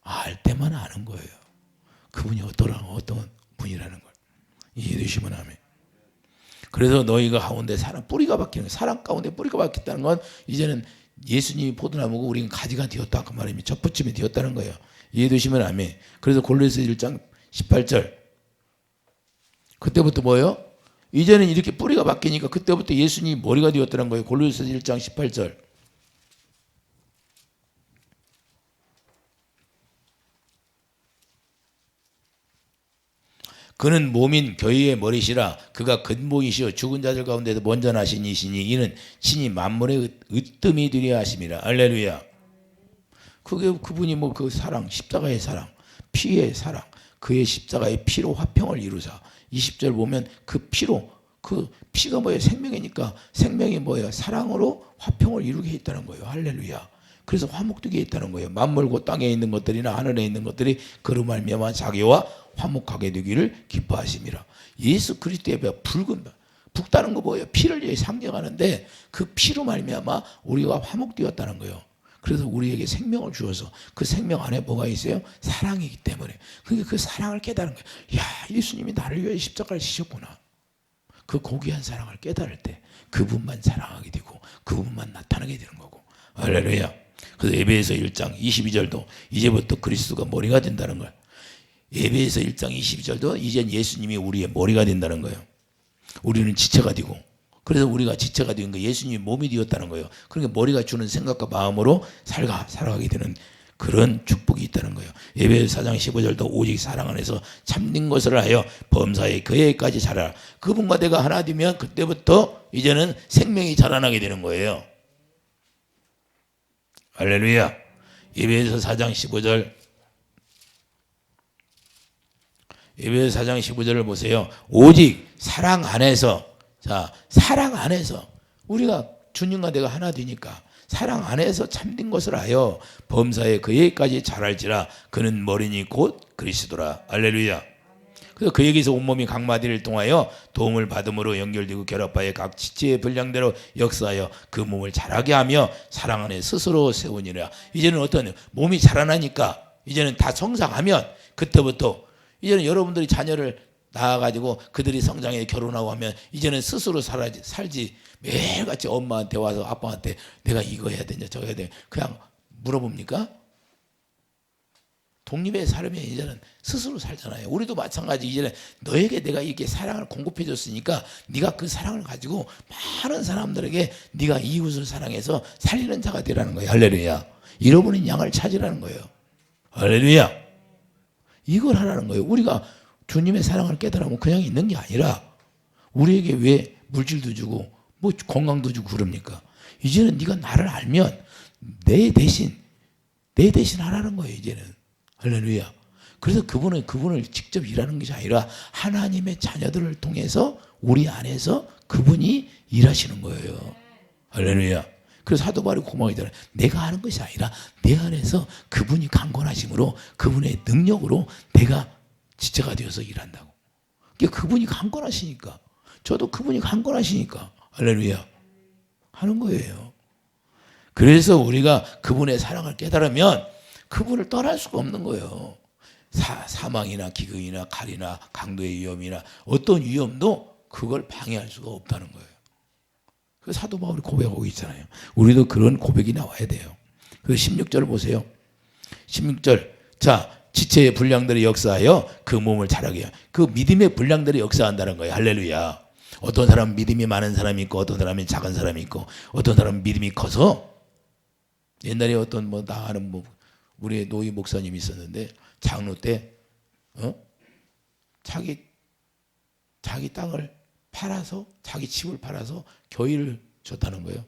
Speaker 1: 알 때만 아는 거예요. 그분이 어떤 분이라는 걸. 이해되시면 아멘. 그래서 너희가 가운데 뿌리가 박히는 사랑 가운데 뿌리가 박혔다는 건 이제는 예수님이 포도나무고 우리는 가지가 되었다 그 말입니다. 접붙임이 되었다는 거예요. 이해되시면 아멘. 그래서 골로새 1장 18절 그때부터 뭐예요? 이제는 이렇게 뿌리가 바뀌니까 그때부터 예수님이 머리가 되었다는 거예요. 골로새 1장 18절 그는 몸인 교회의 머리시라. 그가 근본이시여 죽은 자들 가운데서 먼저 나신 이시니 이는 친히 만물의 으뜸이 되려 하심이라. 할렐루야. 그분이 그 사랑, 십자가의 사랑, 피의 사랑, 그의 십자가의 피로 화평을 이루사. 20절 보면 그 피로, 그 피가 뭐예요? 생명이니까 생명이 뭐예요? 사랑으로 화평을 이루게 했다는 거예요. 할렐루야. 그래서 화목되게 했다는 거예요. 만물고 땅에 있는 것들이나 하늘에 있는 것들이 그로 말미암아 자기와 화목하게 되기를 기뻐하심이라. 예수 그리스도의 붉은 붉다는 거 뭐예요? 피를 상징하는데 그 피로 말미암아 우리가 화목되었다는 거예요. 그래서 우리에게 생명을 주어서 그 생명 안에 뭐가 있어요? 사랑이기 때문에. 그러니까 그 사랑을 깨달은 거예요. 야, 예수님이 나를 위해 십자가를 지셨구나. 그 고귀한 사랑을 깨달을 때 그분만 사랑하게 되고 그분만 나타나게 되는 거고. 할렐루야. 그래서 에베소 1장 22절도 이제부터 그리스도가 머리가 된다는 거예요. 에베소 1장 22절도 이젠 예수님이 우리의 머리가 된다는 거예요. 우리는 지체가 되고 그래서 우리가 지체가 된 거 예수님이 몸이 되었다는 거예요. 그러니까 머리가 주는 생각과 마음으로 살아가게 되는 그런 축복이 있다는 거예요. 에베소 4장 15절도 오직 사랑 안에서 참된 것을 하여 범사에 그에까지 자라라. 그분과 내가 하나 되면 그때부터 이제는 생명이 자라나게 되는 거예요. 할렐루야. 에베소 4장 15절, 에베소 4장 15절을 보세요. 오직 사랑 안에서, 자, 사랑 안에서 우리가 주님과 내가 하나 되니까 사랑 안에서 참된 것을 하여 범사에 그에까지 자랄지라. 그는 머리니 곧 그리스도라. 할렐루야. 그래서 그에게서 온몸이 각 마디를 통하여 도움을 받음으로 연결되고 결합하여 각 지체의 분량대로 역사하여 그 몸을 자라게 하며 사랑 안에 스스로 세우니라. 이제는 어떤 몸이 자라나니까 이제는 다 성장하면 그때부터 이제는 여러분들이 자녀를 낳아가지고 그들이 성장해 결혼하고 하면 이제는 스스로 살지 매일같이 엄마한테 와서 아빠한테 내가 이거 해야 되냐 저거 해야 되냐 그냥 물어봅니까? 독립의 삶이 이제는 스스로 살잖아요. 우리도 마찬가지. 이제는 너에게 내가 이렇게 사랑을 공급해 줬으니까 네가 그 사랑을 가지고 많은 사람들에게 네가 이웃을 사랑해서 살리는 자가 되라는 거예요. 할렐루야. 잃어버린 양을 찾으라는 거예요. 할렐루야. 이걸 하라는 거예요. 우리가 주님의 사랑을 깨달으면 그냥 있는 게 아니라 우리에게 왜 물질도 주고 뭐 건강도 주고 그럽니까? 이제는 네가 나를 알면 내 대신 하라는 거예요. 이제는. 할렐루야. 그래서 그분을 직접 일하는 것이 아니라 하나님의 자녀들을 통해서 우리 안에서 그분이 일하시는 거예요. 할렐루야. 그래서 사도 바울이 고마워하잖아요. 내가 하는 것이 아니라 내 안에서 그분이 강권하심으로 그분의 능력으로 내가 지체가 되어서 일한다고. 그러니까 그분이 강권하시니까 저도 그분이 강권하시니까 할렐루야 하는 거예요. 그래서 우리가 그분의 사랑을 깨달으면 그분을 떠날 수가 없는 거예요. 사망이나 기근이나 칼이나 강도의 위험이나 어떤 위험도 그걸 방해할 수가 없다는 거예요. 그래서 사도 바울이 고백하고 있잖아요. 우리도 그런 고백이 나와야 돼요. 그래서 16절을 보세요. 16절. 자, 지체의 분량들이 역사하여 그 몸을 자라게 해요. 그 믿음의 분량들이 역사한다는 거예요. 할렐루야. 어떤 사람은 믿음이 많은 사람이 있고 어떤 사람은 작은 사람이 있고 어떤 사람은 믿음이 커서 옛날에 어떤 나 아는 우리 노희 목사님이 있었는데 장로 때 자기 땅을 팔아서 자기 집을 팔아서 교회를 줬다는 거예요.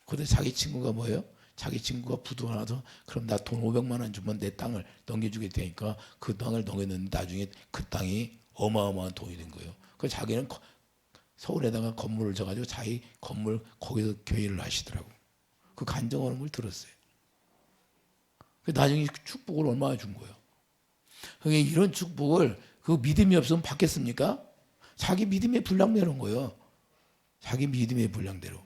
Speaker 1: 그런데 자기 친구가 뭐예요? 자기 친구가 부도 하나 더 그럼 나 돈 500만 원 주면 내 땅을 넘겨주게 되니까 그 땅을 넘겼는데 나중에 그 땅이 어마어마한 돈이 된 거예요. 그래서 자기는 서울에다가 건물을 져가지고 자기 건물 거기서 교회를 하시더라고. 그 간증하는 걸 들었어요. 나중에 축복을 얼마나 준 거예요. 그러니까 이런 축복을 그 믿음이 없으면 받겠습니까? 자기 믿음의 분량대로인 거예요. 자기 믿음의 분량대로.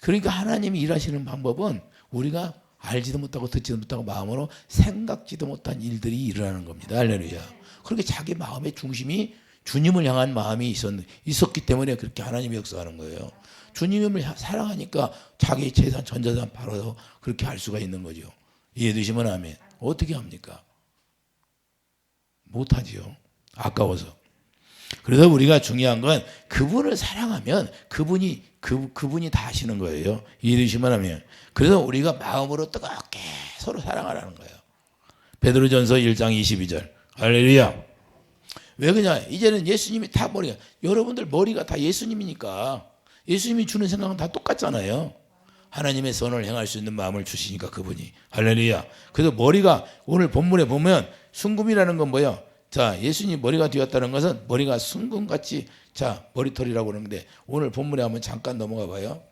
Speaker 1: 그러니까 하나님이 일하시는 방법은 우리가 알지도 못하고 듣지도 못하고 마음으로 생각지도 못한 일들이 일어나는 겁니다. 할렐루야. 그렇게 자기 마음의 중심이 주님을 향한 마음이 있었기 때문에 그렇게 하나님이 역사하는 거예요. 주님을 사랑하니까 자기 재산, 전재산 팔아서 그렇게 할 수가 있는 거죠. 이해되시면 아멘. 어떻게 합니까? 못하지요. 아까워서. 그래서 우리가 중요한 건 그분을 사랑하면 그분이 다 하시는 거예요. 이해되시면 아멘. 그래서 우리가 마음으로 뜨겁게 서로 사랑하라는 거예요. 베드로전서 1장 22절. 할렐루야. 왜 그러냐? 이제는 예수님이 다 머리가, 여러분들 머리가 다 예수님이니까 예수님이 주는 생각은 다 똑같잖아요. 하나님의 선을 행할 수 있는 마음을 주시니까 그분이. 할렐루야. 그래서 머리가 오늘 본문에 보면 순금이라는 건 뭐예요? 자, 예수님 머리가 되었다는 것은 머리가 순금같이 자 머리털이라고 그러는데 오늘 본문에 한번 잠깐 넘어가 봐요.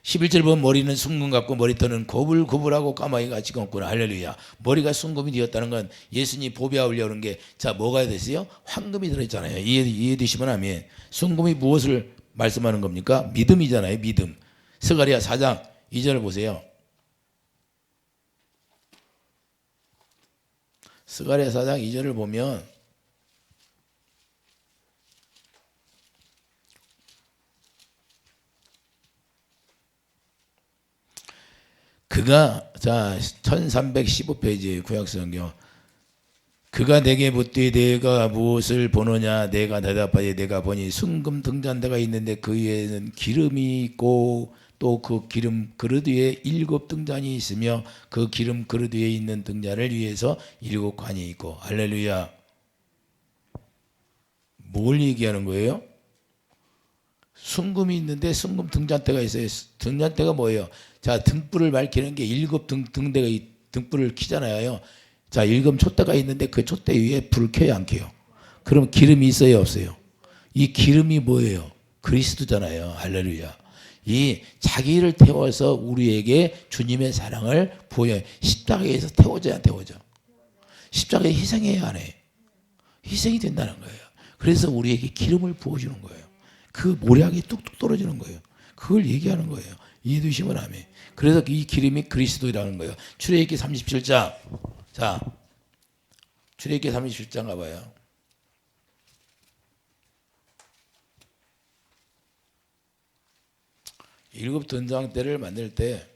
Speaker 1: 11절 보면 머리는 순금 같고 머리털은 고불고불하고 까마귀 같이 검구나. 할렐루야. 머리가 순금이 되었다는 건 예수님 보배하 올려오는 게 자 뭐가 됐어요? 황금이 들어있잖아요. 이해되시면 아멘. 순금이 무엇을 말씀하는 겁니까? 믿음이잖아요. 믿음. 스가랴 4장 2절을 보세요. 스가랴 4장 2절을 보면 그가 자 1315페이지 구약성경 그가 내게 묻되 내가 무엇을 보느냐 내가 대답하되 내가 보니 순금 등잔대가 있는데 그 위에는 기름이 있고 또 그 기름 그릇 위에 7등잔이 있으며 그 기름 그릇 위에 있는 등잔을 위해서 7관이 있고. 할렐루야. 뭘 얘기하는 거예요? 순금이 있는데 순금 등잔대가 있어요. 등잔대가 뭐예요? 자, 등불을 밝히는 게 7등대가 등불을 켜잖아요. 자, 7촛대가 있는데 그 촛대 위에 불을 켜요, 안 켜요? 그럼 기름이 있어요, 없어요? 이 기름이 뭐예요? 그리스도잖아요. 할렐루야. 이 자기를 태워서 우리에게 주님의 사랑을 보여요. 십자가에서 태워져야 안 태워져? 십자가에 희생해야 안 해? 희생이 된다는 거예요. 그래서 우리에게 기름을 부어주는 거예요. 그 모략이 뚝뚝 떨어지는 거예요. 그걸 얘기하는 거예요. 이해되시면 아멘. 그래서 이 기름이 그리스도라는 거예요. 출애굽기 37장. 자, 출애굽기 37장 가봐요. 일곱 등잔대를 만들 때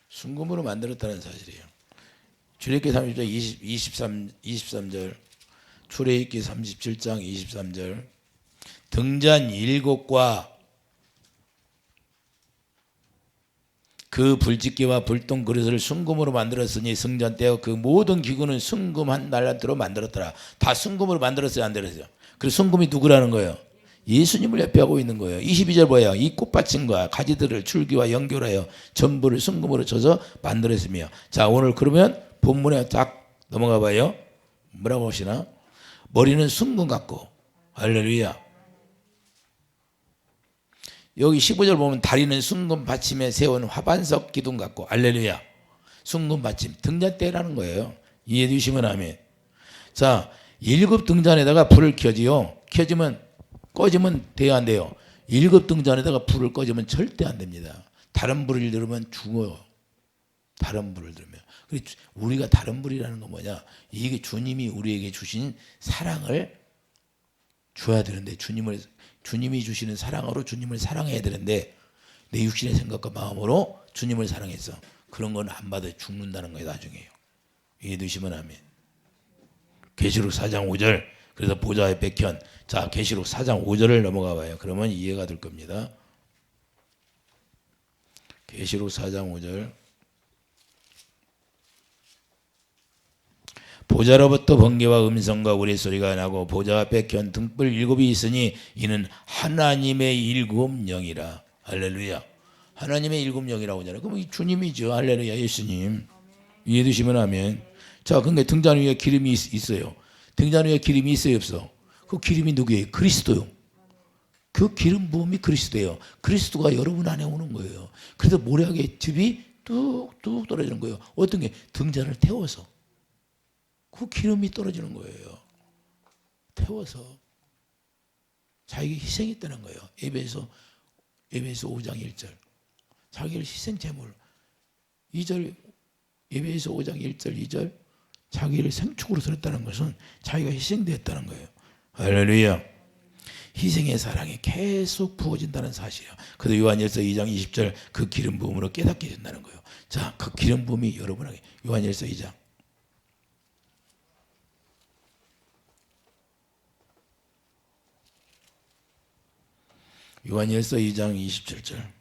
Speaker 1: 순금으로 만들었다는 사실이에요. 출애굽기 30장 23절. 출애굽기 37장 23절. 등잔 7과 그 불짓기와 불똥 그릇을 순금으로 만들었으니 승잔대와 그 모든 기구는 순금 한 달란트로 만들었더라. 다 순금으로 만들었어요, 안 들었어요? 그래서 순금이 누구라는 거예요? 예수님을 예표하고 있는 거예요. 22절 뭐예요? 이 꽃받침과 가지들을 줄기와 연결하여 전부를 순금으로 쳐서 만들었으며. 자, 오늘 그러면 본문에 딱 넘어가 봐요. 뭐라고 하시나? 머리는 순금 같고. 할렐루야. 여기 15절 보면 다리는 순금 받침에 세운 화반석 기둥 같고. 할렐루야. 순금 받침. 등잔대라는 거예요. 이해해 주시면 아멘. 자, 7등잔에다가 불을 켜지요. 켜지면 꺼지면 돼요, 안 돼요? 7등잔에다가 불을 꺼지면 절대 안 됩니다. 다른 불을 들으면 죽어요. 다른 불을 들으면. 우리가 다른 불이라는 건 뭐냐? 이게 주님이 우리에게 주신 사랑을 줘야 되는데, 주님이 주시는 사랑으로 주님을 사랑해야 되는데, 내 육신의 생각과 마음으로 주님을 사랑해서 그런 건 안 받아 죽는다는 거예요, 나중에요. 이해되시면 아멘. 계시록 4장 5절. 그래서 보좌의 백현. 자, 계시록 4장 5절을 넘어가 봐요. 그러면 이해가 될 겁니다. 계시록 4장 5절. 보좌로부터 번개와 음성과 우레소리가 나고 보좌 앞에 견 등불 7이 있으니 이는 하나님의 7영이라. 할렐루야. 하나님의 7영이라고 하잖아요. 그럼 이 주님이죠. 할렐루야. 예수님. 이해되시면 아멘. 자, 그러니까 등잔 위에 기름이 있어요. 등잔 위에 기름이 있어요, 없어? 그 기름이 누구예요? 그리스도요. 그 기름 부음이 그리스도예요. 그리스도가 여러분 안에 오는 거예요. 그래서 모략의 즙이 뚝뚝 떨어지는 거예요. 어떤 게? 등잔을 태워서. 그 기름이 떨어지는 거예요. 태워서. 자기가 희생했다는 거예요. 에베소 5장 1절. 자기를 희생 제물. 2절 에베소 5장 1절 2절. 자기를 생축으로 드렸다는 것은 자기가 희생되었다는 거예요. 할렐루야. 희생의 사랑이 계속 부어진다는 사실이에요. 그래서 요한일서 2장 20절 그 기름 부음으로 깨닫게 된다는 거예요. 자, 그 기름 부음이 여러분에게. 요한일서 2장. 요한일서 2장 27절.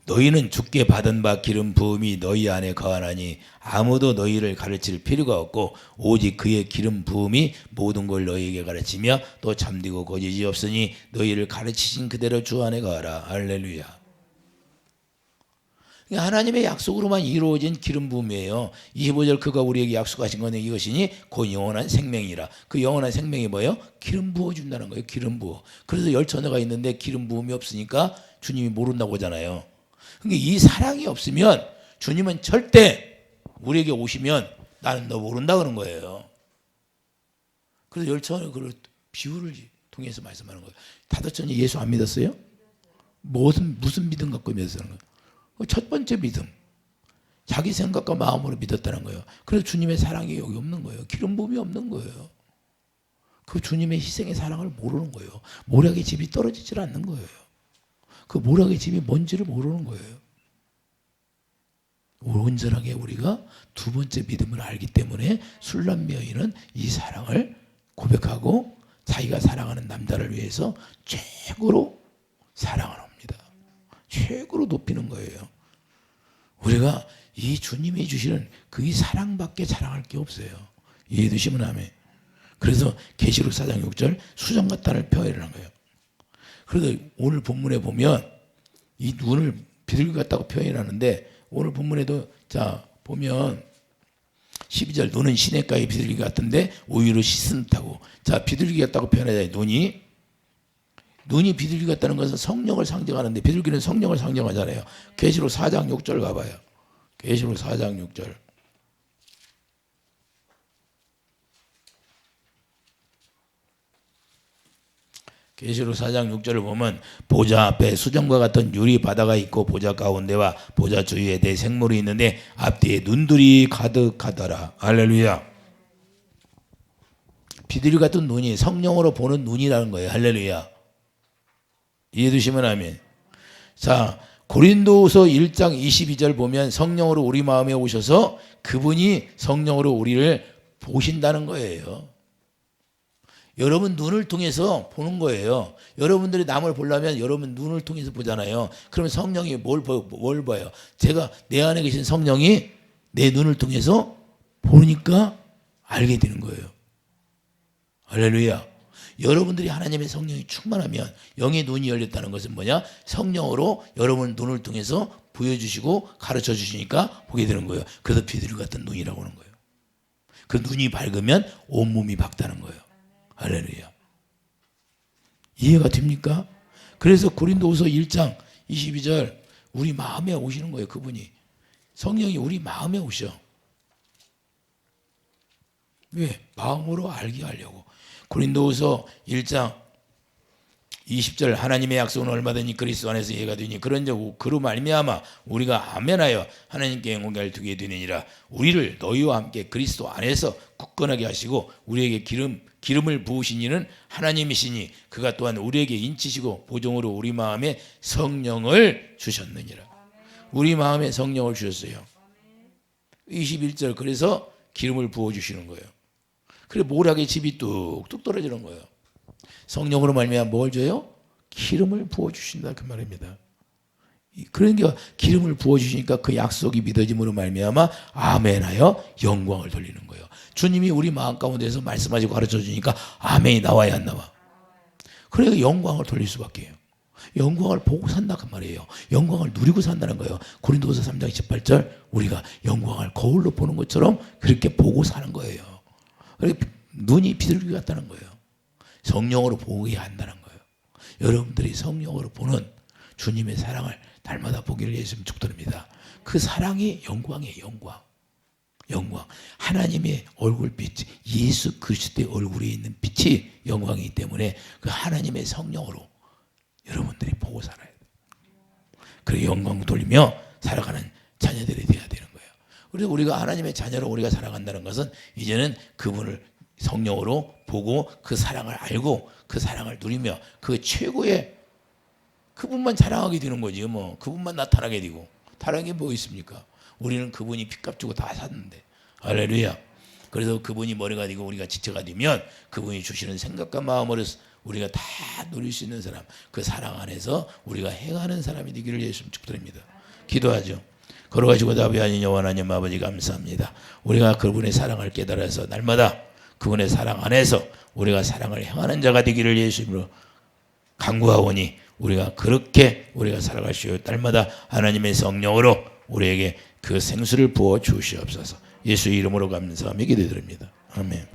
Speaker 1: 너희는 주께 받은 바 기름 부음이 너희 안에 거하나니 아무도 너희를 가르칠 필요가 없고 오직 그의 기름 부음이 모든 걸 너희에게 가르치며 또 잠디고 거짓이 없으니 너희를 가르치신 그대로 주 안에 거하라. 할렐루야. 하나님의 약속으로만 이루어진 기름 부음이에요. 25절 그가 우리에게 약속하신 것은 이것이니 곧 영원한 생명이라. 그 영원한 생명이 뭐예요? 기름 부어준다는 거예요. 기름 부어. 그래서 열처녀가 있는데 기름 부음이 없으니까 주님이 모른다고 하잖아요. 그러니까 이 사랑이 없으면 주님은 절대 우리에게 오시면 나는 너 모른다 그런 거예요. 그래서 열처녀 그 비유를 통해서 말씀하는 거예요. 다섯처녀 예수 안 믿었어요? 무슨 믿음 갖고 믿었다는 거예요? 첫 번째 믿음. 자기 생각과 마음으로 믿었다는 거예요. 그래서 주님의 사랑이 여기 없는 거예요. 기름 부음이 없는 거예요. 그 주님의 희생의 사랑을 모르는 거예요. 모략의 집이 떨어지질 않는 거예요. 그 모략의 집이 뭔지를 모르는 거예요. 온전하게 우리가 두 번째 믿음을 알기 때문에 술람미 여인은 이 사랑을 고백하고 자기가 사랑하는 남자를 위해서 최고로 사랑을 합니다. 최고로 높이는 거예요. 우리가 이 주님이 주시는 그 사랑밖에 자랑할 게 없어요. 이해되시면 아멘. 그래서 계시록 4장 6절 수정 같다를 표현하는 거예요. 그래서 오늘 본문에 보면 이 눈을 비둘기 같다고 표현하는데 오늘 본문에도 자 보면 12절 눈은 시냇가의 비둘기 같은데 우유로 씻은 듯하고 자 비둘기 같다고 표현하잖아요. 눈이 비둘기 같다는 것은 성령을 상징하는데 비둘기는 성령을 상징하잖아요. 계시록 4장 6절 가봐요. 계시록 4장 6절 계시록 4장 6절을 보면 보좌 앞에 수정과 같은 유리 바다가 있고 보좌 가운데와 보좌 주위에 네 생물이 있는데 앞뒤에 눈들이 가득하더라. 할렐루야. 비둘기 같은 눈이 성령으로 보는 눈이라는 거예요. 할렐루야. 이해되시면 아멘. 자 고린도후서 1장 22절 보면 성령으로 우리 마음에 오셔서 그분이 성령으로 우리를 보신다는 거예요. 여러분 눈을 통해서 보는 거예요. 여러분들이 남을 보려면 여러분 눈을 통해서 보잖아요. 그러면 성령이 뭘 봐요? 제가 내 안에 계신 성령이 내 눈을 통해서 보니까 알게 되는 거예요. 할렐루야. 여러분들이 하나님의 성령이 충만하면 영의 눈이 열렸다는 것은 뭐냐? 성령으로 여러분 눈을 통해서 보여주시고 가르쳐 주시니까 보게 되는 거예요. 그래서 비둘기 같은 눈이라고 하는 거예요. 그 눈이 밝으면 온몸이 밝다는 거예요. 할렐루야. 이해가 됩니까? 그래서 고린도후서 1장 22절 우리 마음에 오시는 거예요. 그분이 성령이 우리 마음에 오셔. 왜? 마음으로 알게 하려고. 고린도후서 1장 20절 하나님의 약속은 얼마든지 그리스도 안에서 이해가 되니 그런즉 그로 말미암아 우리가 아멘하여 하나님께 영광을 두게 되느니라. 우리를 너희와 함께 그리스도 안에서 굳건하게 하시고 우리에게 기름을 부으신 이는 하나님이시니 그가 또한 우리에게 인치시고 보종으로 우리 마음에 성령을 주셨느니라. 우리 마음에 성령을 주셨어요. 21절 그래서 기름을 부어주시는 거예요. 그래 모락의 집이 뚝뚝 떨어지는 거예요. 성령으로 말미암아 뭘 줘요? 기름을 부어주신다 그 말입니다. 그러니까 기름을 부어주시니까 그 약속이 믿어짐으로 말미암아 아멘하여 영광을 돌리는 거예요. 주님이 우리 마음 가운데서 말씀하시고 가르쳐주니까 아멘이 나와야 안 나와? 그러니까 영광을 돌릴 수밖에 해요. 영광을 보고 산다 그 말이에요. 영광을 누리고 산다는 거예요. 고린도후서 3장 18절 우리가 영광을 거울로 보는 것처럼 그렇게 보고 사는 거예요. 그러니까 눈이 비둘기 같다는 거예요. 성령으로 보게 한다는 거예요. 여러분들이 성령으로 보는 주님의 사랑을 날마다 보기를 예수님 축도합니다. 그 사랑이 영광이에요. 영광. 하나님의 얼굴빛, 예수 그리스도의 얼굴에 있는 빛이 영광이기 때문에 그 하나님의 성령으로 여러분들이 보고 살아야 돼요. 그리고 영광 돌리며 살아가는 자녀들이 되어야 되는 거예요. 그래서 우리가 하나님의 자녀로 우리가 살아간다는 것은 이제는 그분을 성령으로 보고 그 사랑을 알고 그 사랑을 누리며 그 최고의 그분만 자랑하게 되는 거지. 뭐 그분만 나타나게 되고 다른 게 뭐 있습니까? 우리는 그분이 핏값 주고 다 샀는데. 할렐루야. 그래서 그분이 머리가 되고 우리가 지체가 되면 그분이 주시는 생각과 마음으로 우리가 다 누릴 수 있는 사람, 그 사랑 안에서 우리가 행하는 사람이 되기를 예수님 축복드립니다. 기도하죠. 걸어가시고 답이하니 여호와 하나님 아버지 감사합니다. 우리가 그분의 사랑을 깨달아서 날마다 그분의 사랑 안에서 우리가 사랑을 행하는 자가 되기를 예수님으로 간구하오니 우리가 그렇게 우리가 살아갈 수 있도록 날마다 하나님의 성령으로 우리에게 그 생수를 부어 주시옵소서. 예수 이름으로 감사하며 기도드립니다. 아멘.